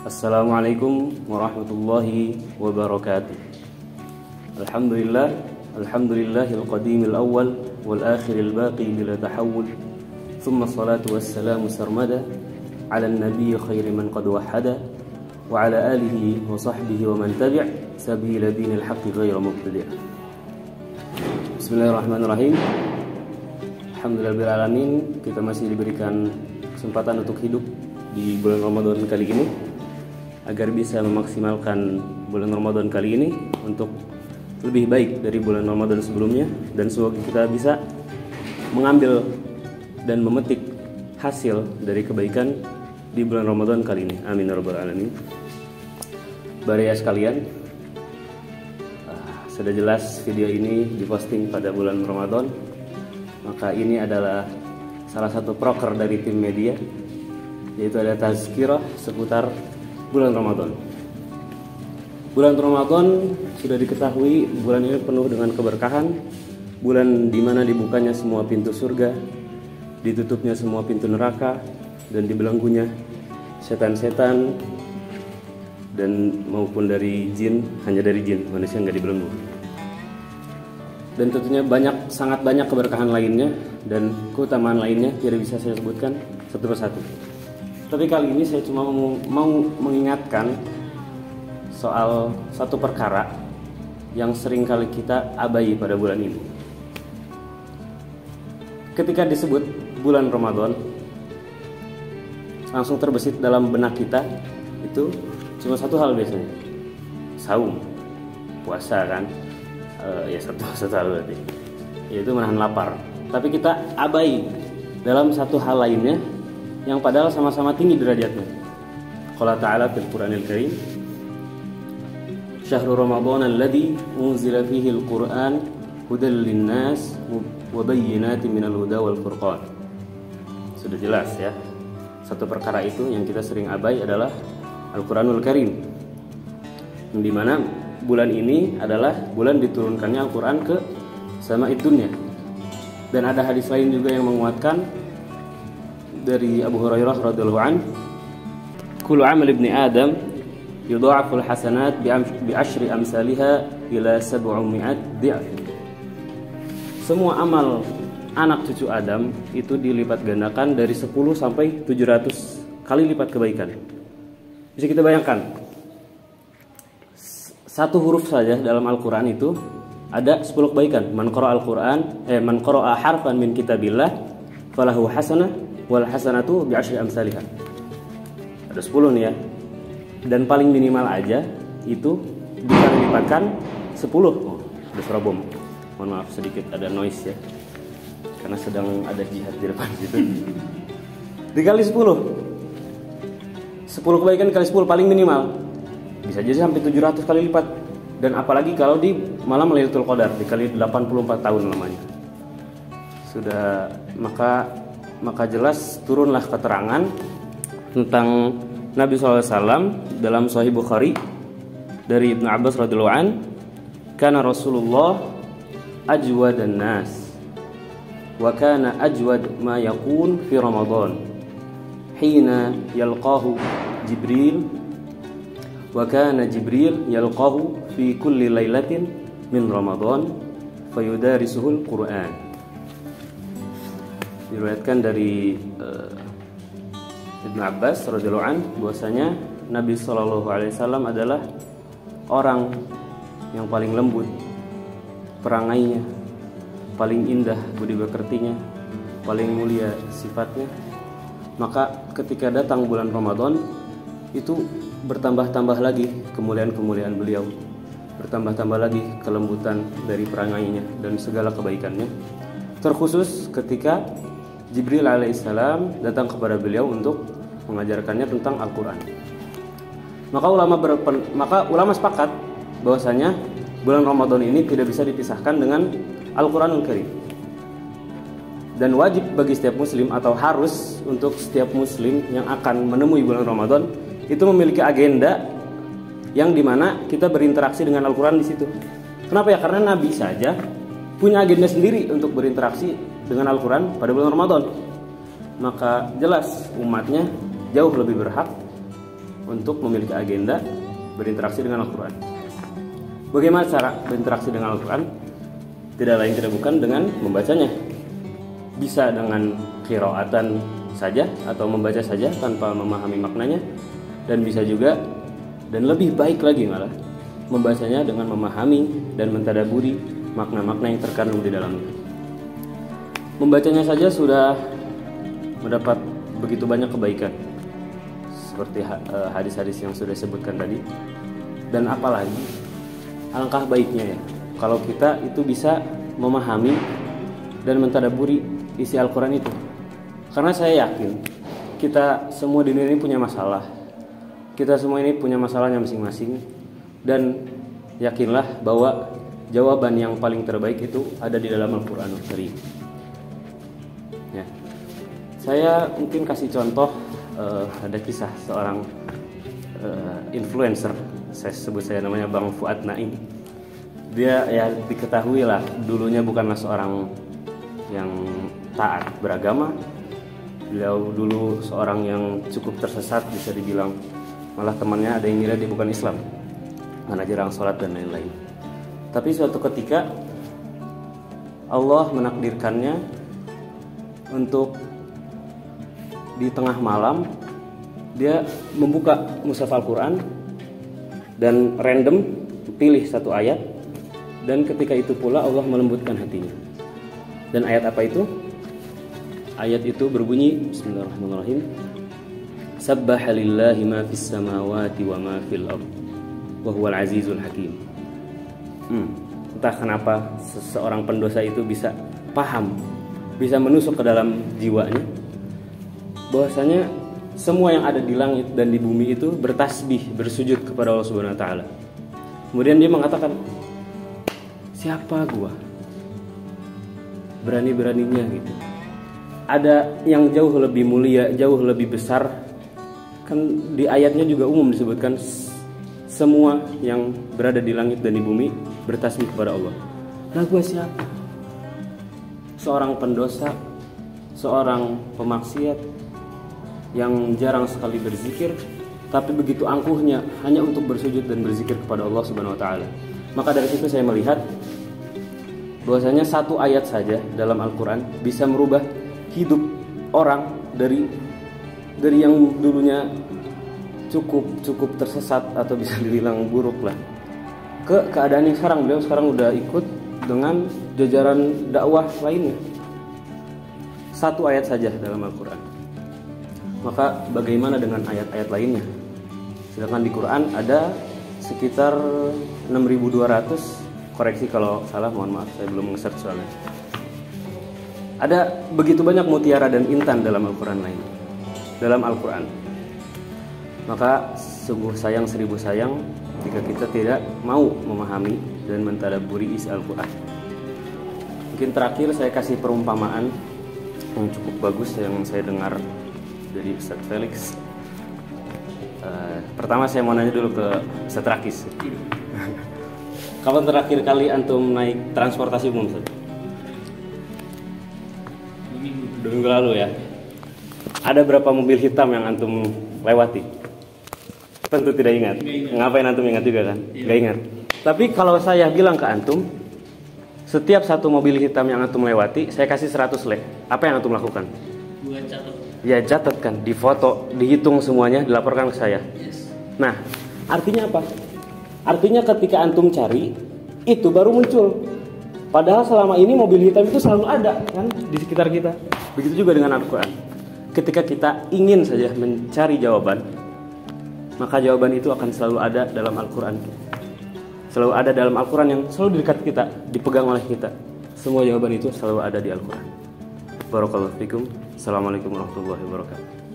Assalamualaikum warahmatullahi wabarakatuh. Alhamdulillahil qadimil awwal wal akhiril baqi bila tahawul. Thumma salatu wassalamu sarmada ala an-nabiy khairi man qad wahhada wa ala alihi wa sahbihi wa man tabi' sabila dinil haqqi ghayra mubtadi'. Bismillahirrahmanirrahim. Alhamdulillahil alamin, kita masih diberikan kesempatan untuk hidup di bulan Ramadan kali ini, agar bisa memaksimalkan bulan Ramadan kali ini untuk lebih baik dari bulan Ramadan sebelumnya, dan semoga kita bisa mengambil dan memetik hasil dari kebaikan di bulan Ramadan kali ini. Amin ya rabbal alamin. Baraya sekalian, sudah jelas video ini diposting pada bulan Ramadan, maka ini adalah salah satu proker dari tim media, yaitu ada tazkirah seputar bulan Ramadan. Bulan Ramadan sudah diketahui bulan ini penuh dengan keberkahan, bulan di mana dibukanya semua pintu surga, ditutupnya semua pintu neraka, dan dibelenggunya setan-setan dan maupun dari jin, hanya dari jin, manusia nggak dibelenggu. Dan tentunya sangat banyak keberkahan lainnya dan keutamaan lainnya tidak bisa saya sebutkan satu persatu. Tapi kali ini saya cuma mau mengingatkan soal satu perkara yang sering kali kita abai pada bulan ini. Ketika disebut bulan Ramadan, langsung terbesit dalam benak kita itu cuma satu hal biasanya, saum, puasa kan, ya satu hal berarti, yaitu menahan lapar. Tapi kita abai dalam satu hal lainnya yang padahal sama-sama tinggi derajatnya. Qala ta'ala fil Qur'anil Karim, Syahrul Ramadan alladzi unzila fihi al-Qur'an hudal linnas wa bayyinatin minal huda wal furqan. Sudah jelas ya. Satu perkara itu yang kita sering abai adalah Al-Qur'anul Karim, di mana bulan ini adalah bulan diturunkannya Al-Qur'an ke sama'id dunya. Dan ada hadis lain juga yang menguatkan dari Abu Hurairah radhiyallahu an, kullu amal ibni Adam yudha'aful hasanat bi asyri amsalha ila 700 dhi'f. Semua amal anak cucu Adam itu dilipat gandakan dari 10 sampai 700 kali lipat kebaikan. Bisa kita bayangkan, satu huruf saja dalam Al-Qur'an itu ada 10 kebaikan. Man qara'a harfan min kitabillah falahu hasanah wal hasanatu bi asyri amsalha. Ada 10 nih ya. Dan paling minimal aja itu bisa dilipatkan 10. Oh, ada suara bom. Mohon maaf sedikit ada noise ya. Karena sedang ada jihad di depan situ. Dikali 10. 10 kebaikan kali 10 paling minimal. Bisa jadi sampai 700 kali lipat. Dan apalagi kalau di malam Lailatul Qadar dikali 84 tahun lamanya. Sudah maka jelas turunlah keterangan tentang Nabi SAW dalam Sahih Bukhari dari Ibnu Abbas radhiyallahu an, kana Rasulullah ajwadan nas wa kana ajwad ma yakun fi Ramadan hina yalqahu Jibril wa kana Jibril yalqahu fi kulli lailatin min Ramadan fayudarisuhul Qur'an. Diriwayatkan dari Ibnu Abbas radhiyallahu an bahwasanya Nabi sallallahu alaihi wasallam adalah orang yang paling lembut perangainya, paling indah budi pekertinya, paling mulia sifatnya. Maka ketika datang bulan Ramadan itu bertambah-tambah lagi kemuliaan-kemuliaan beliau, bertambah-tambah lagi kelembutan dari perangainya dan segala kebaikannya. Terkhusus ketika Jibril alaihissalam datang kepada beliau untuk mengajarkannya tentang Al-Quran. Maka ulama sepakat bahwasanya bulan Ramadan ini tidak bisa dipisahkan dengan Al-Quranul Karim. Dan wajib bagi setiap muslim atau harus untuk setiap muslim yang akan menemui bulan Ramadan itu memiliki agenda yang dimana kita berinteraksi dengan Al-Quran di situ. Kenapa ya? Karena Nabi saja punya agenda sendiri untuk berinteraksi dengan Al-Quran pada bulan Ramadan. Maka jelas umatnya jauh lebih berhak untuk memiliki agenda berinteraksi dengan Al-Quran. Bagaimana cara berinteraksi dengan Al-Quran? Tidak lain tidak bukan dengan membacanya. Bisa dengan qiraatan saja atau membaca saja tanpa memahami maknanya, dan bisa juga, dan lebih baik lagi malah, membacanya dengan memahami dan mentadaburi makna-makna yang terkandung di dalamnya. Membacanya saja sudah mendapat begitu banyak kebaikan, seperti hadis-hadis yang sudah disebutkan tadi. Dan apalagi alangkah baiknya ya kalau kita itu bisa memahami dan mentadaburi isi Al-Quran itu. Karena saya yakin kita semua di dunia ini punya masalah. Kita semua ini punya masalahnya masing-masing. Dan yakinlah bahwa jawaban yang paling terbaik itu ada di dalam Al-Quranul Karim. Ya. Saya mungkin kasih contoh, ada kisah seorang influencer, saya namanya Bang Fuad Naim. Dia ya diketahui lah dulunya bukanlah seorang yang taat beragama. Beliau dulu seorang yang cukup tersesat, bisa dibilang. Malah temannya ada yang ngira dia bukan Islam, karena jarang sholat dan lain-lain. Tapi suatu ketika Allah menakdirkannya untuk di tengah malam dia membuka mushaf Al-Quran dan random pilih satu ayat, dan ketika itu pula Allah melembutkan hatinya. Dan ayat apa itu? Ayat itu berbunyi, Bismillahirrahmanirrahim, Sabbaha lillahi ma fis samawati wa ma fil ard wa huwal azizul hakim. Entah kenapa seseorang pendosa itu bisa paham, bisa menusuk ke dalam jiwanya bahwasanya semua yang ada di langit dan di bumi itu bertasbih, bersujud kepada Allah Subhanahu wa taala. Kemudian dia mengatakan, siapa gua? Berani-beraninya gitu. Ada yang jauh lebih mulia, jauh lebih besar. Kan di ayatnya juga umum disebutkan semua yang berada di langit dan di bumi bertasbih kepada Allah. Nah, gua siapa? Seorang pendosa, seorang pemaksiat yang jarang sekali berzikir, tapi begitu angkuhnya hanya untuk bersujud dan berzikir kepada Allah Subhanahu wa taala. Maka dari situ saya melihat bahwasanya satu ayat saja dalam Al-Quran bisa merubah hidup orang dari yang dulunya cukup tersesat atau bisa dibilang buruk lah, ke keadaan yang sekarang. Beliau sekarang udah ikut dengan jajaran dakwah lainnya. Satu ayat saja dalam Al-Quran. Maka bagaimana dengan ayat-ayat lainnya? Sedangkan di Quran ada sekitar 6.200, koreksi kalau salah, mohon maaf, saya belum nge-search soalnya. Ada begitu banyak mutiara dan intan dalam Al-Quran lain, dalam Al-Quran. Maka sungguh sayang seribu sayang jika kita tidak mau memahami dan mentadaburi isi Al-Quran. Mungkin terakhir saya kasih perumpamaan yang cukup bagus yang saya dengar dari Ustaz Felix. Pertama saya mau nanya dulu ke Ustaz Rakis. Kapan terakhir kali antum naik transportasi umum, Ustaz? 2 minggu lalu ya. Ada berapa mobil hitam yang antum lewati? Tentu tidak ingat. Ngapain antum ingat juga kan? Gak ingat. Tapi kalau saya bilang ke antum, setiap satu mobil hitam yang antum lewati, saya kasih 100 lek. Apa yang antum lakukan? Buat catat. Ya catat kan, difoto, dihitung semuanya, dilaporkan ke saya. Yes. Nah, artinya apa? Artinya ketika antum cari, itu baru muncul. Padahal selama ini mobil hitam itu selalu ada kan di sekitar kita. Begitu juga dengan Al-Quran. Ketika kita ingin saja mencari jawaban, maka jawaban itu akan selalu ada dalam Al-Quran. Selalu ada dalam Al-Quran yang selalu di dekat kita, dipegang oleh kita. Semua jawaban itu selalu ada di Al-Quran. Barakallahu fikum. Assalamualaikum warahmatullahi wabarakatuh.